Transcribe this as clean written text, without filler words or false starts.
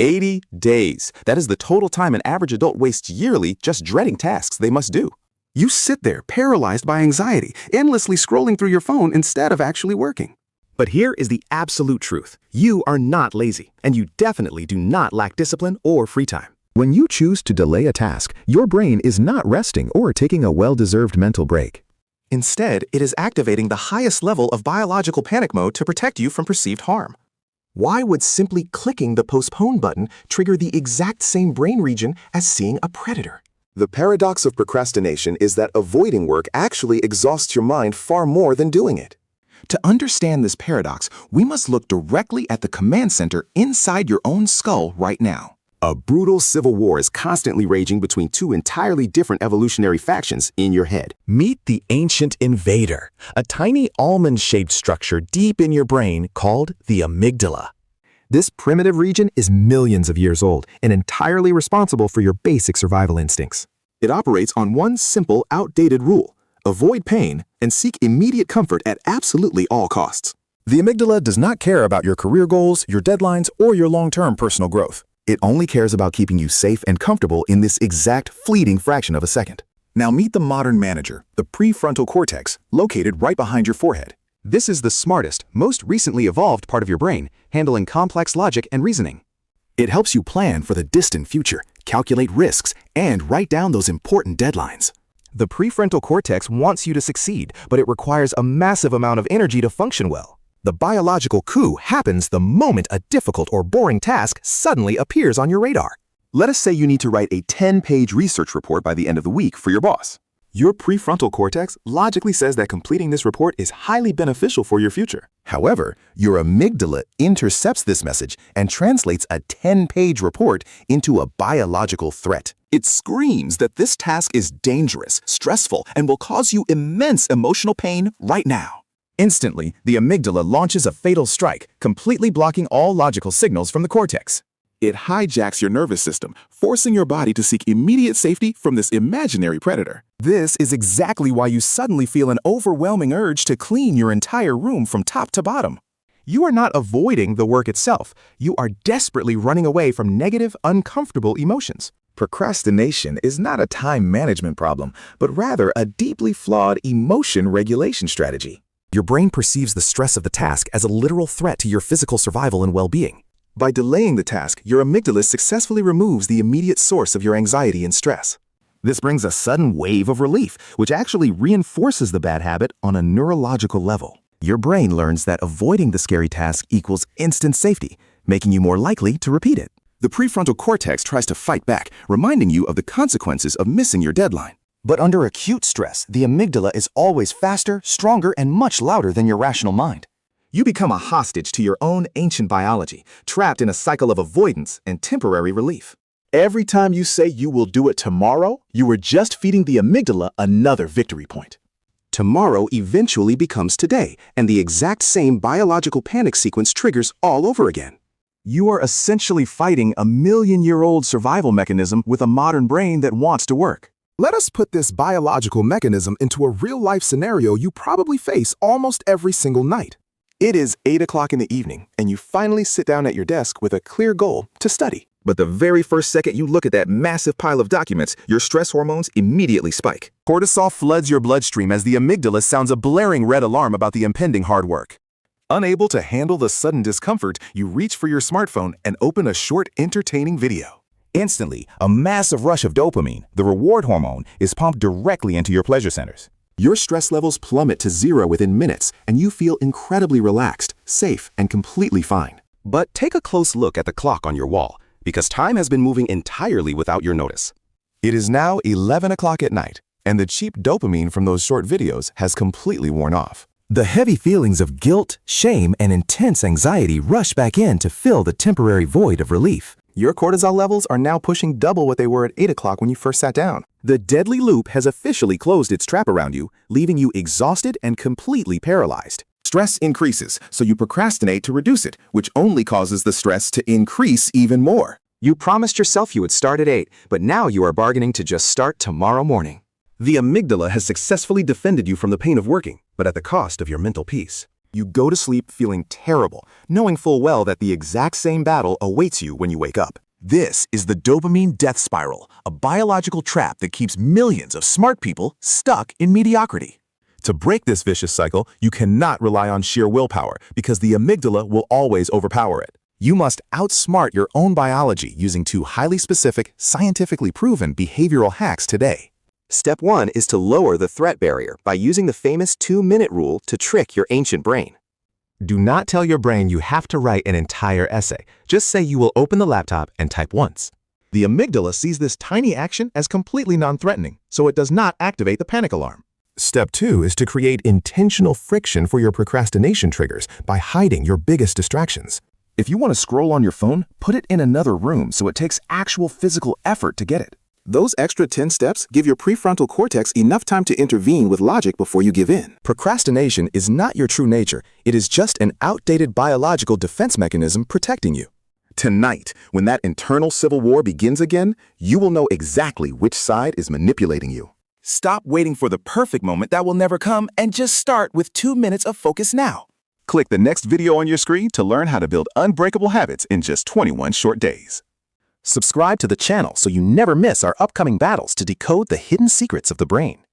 80 days. That is the total time an average adult wastes yearly just dreading tasks they must do. You sit there paralyzed by anxiety, endlessly scrolling through your phone instead of actually working. But here is the absolute truth. You are not lazy, and you definitely do not lack discipline or free time. When you choose to delay a task, your brain is not resting or taking a well-deserved mental break. Instead, it is activating the highest level of biological panic mode to protect you from perceived harm. Why would simply clicking the postpone button trigger the exact same brain region as seeing a predator? The paradox of procrastination is that avoiding work actually exhausts your mind far more than doing it. To understand this paradox, we must look directly at the command center inside your own skull right now. A brutal civil war is constantly raging between two entirely different evolutionary factions in your head. Meet the ancient invader, a tiny almond-shaped structure deep in your brain called the amygdala. This primitive region is millions of years old and entirely responsible for your basic survival instincts. It operates on one simple, outdated rule: avoid pain and seek immediate comfort at absolutely all costs. The amygdala does not care about your career goals, your deadlines, or your long-term personal growth. It only cares about keeping you safe and comfortable in this exact fleeting fraction of a second. Now meet the modern manager, the prefrontal cortex, located right behind your forehead. This is the smartest, most recently evolved part of your brain, handling complex logic and reasoning. It helps you plan for the distant future, calculate risks, and write down those important deadlines. The prefrontal cortex wants you to succeed, but it requires a massive amount of energy to function well. The biological coup happens the moment a difficult or boring task suddenly appears on your radar. Let us say you need to write a 10-page research report by the end of the week for your boss. Your prefrontal cortex logically says that completing this report is highly beneficial for your future. However, your amygdala intercepts this message and translates a 10-page report into a biological threat. It screams that this task is dangerous, stressful, and will cause you immense emotional pain right now. Instantly, the amygdala launches a fatal strike, completely blocking all logical signals from the cortex. It hijacks your nervous system, forcing your body to seek immediate safety from this imaginary predator. This is exactly why you suddenly feel an overwhelming urge to clean your entire room from top to bottom. You are not avoiding the work itself. You are desperately running away from negative, uncomfortable emotions. Procrastination is not a time management problem, but rather a deeply flawed emotion regulation strategy. Your brain perceives the stress of the task as a literal threat to your physical survival and well-being. By delaying the task, your amygdala successfully removes the immediate source of your anxiety and stress. This brings a sudden wave of relief, which actually reinforces the bad habit on a neurological level. Your brain learns that avoiding the scary task equals instant safety, making you more likely to repeat it. The prefrontal cortex tries to fight back, reminding you of the consequences of missing your deadline. But under acute stress, the amygdala is always faster, stronger, and much louder than your rational mind. You become a hostage to your own ancient biology, trapped in a cycle of avoidance and temporary relief. Every time you say you will do it tomorrow, you are just feeding the amygdala another victory point. Tomorrow eventually becomes today, and the exact same biological panic sequence triggers all over again. You are essentially fighting a million-year-old survival mechanism with a modern brain that wants to work. Let us put this biological mechanism into a real-life scenario you probably face almost every single night. It is 8 o'clock in the evening, and you finally sit down at your desk with a clear goal to study. But the very first second you look at that massive pile of documents, your stress hormones immediately spike. Cortisol floods your bloodstream as the amygdala sounds a blaring red alarm about the impending hard work. Unable to handle the sudden discomfort, you reach for your smartphone and open a short, entertaining video. Instantly, a massive rush of dopamine, the reward hormone, is pumped directly into your pleasure centers. Your stress levels plummet to zero within minutes, and you feel incredibly relaxed, safe, and completely fine. But take a close look at the clock on your wall, because time has been moving entirely without your notice. It is now 11 o'clock at night, and the cheap dopamine from those short videos has completely worn off. The heavy feelings of guilt, shame, and intense anxiety rush back in to fill the temporary void of relief. Your cortisol levels are now pushing double what they were at 8 o'clock when you first sat down. The deadly loop has officially closed its trap around you, leaving you exhausted and completely paralyzed. Stress increases, so you procrastinate to reduce it, which only causes the stress to increase even more. You promised yourself you would start at 8, but now you are bargaining to just start tomorrow morning. The amygdala has successfully defended you from the pain of working, but at the cost of your mental peace. You go to sleep feeling terrible, knowing full well that the exact same battle awaits you when you wake up. This is the dopamine death spiral, a biological trap that keeps millions of smart people stuck in mediocrity. To break this vicious cycle, you cannot rely on sheer willpower because the amygdala will always overpower it. You must outsmart your own biology using 2 highly specific, scientifically proven behavioral hacks today. Step 1 is to lower the threat barrier by using the famous 2-minute rule to trick your ancient brain. Do not tell your brain you have to write an entire essay. Just say you will open the laptop and type once. The amygdala sees this tiny action as completely non-threatening, so it does not activate the panic alarm. Step 2 is to create intentional friction for your procrastination triggers by hiding your biggest distractions. If you want to scroll on your phone, put it in another room so it takes actual physical effort to get it. Those extra 10 steps give your prefrontal cortex enough time to intervene with logic before you give in. Procrastination is not your true nature. It is just an outdated biological defense mechanism protecting you. Tonight, when that internal civil war begins again, you will know exactly which side is manipulating you. Stop waiting for the perfect moment that will never come and just start with 2 minutes of focus now. Click the next video on your screen to learn how to build unbreakable habits in just 21 short days. Subscribe to the channel so you never miss our upcoming battles to decode the hidden secrets of the brain.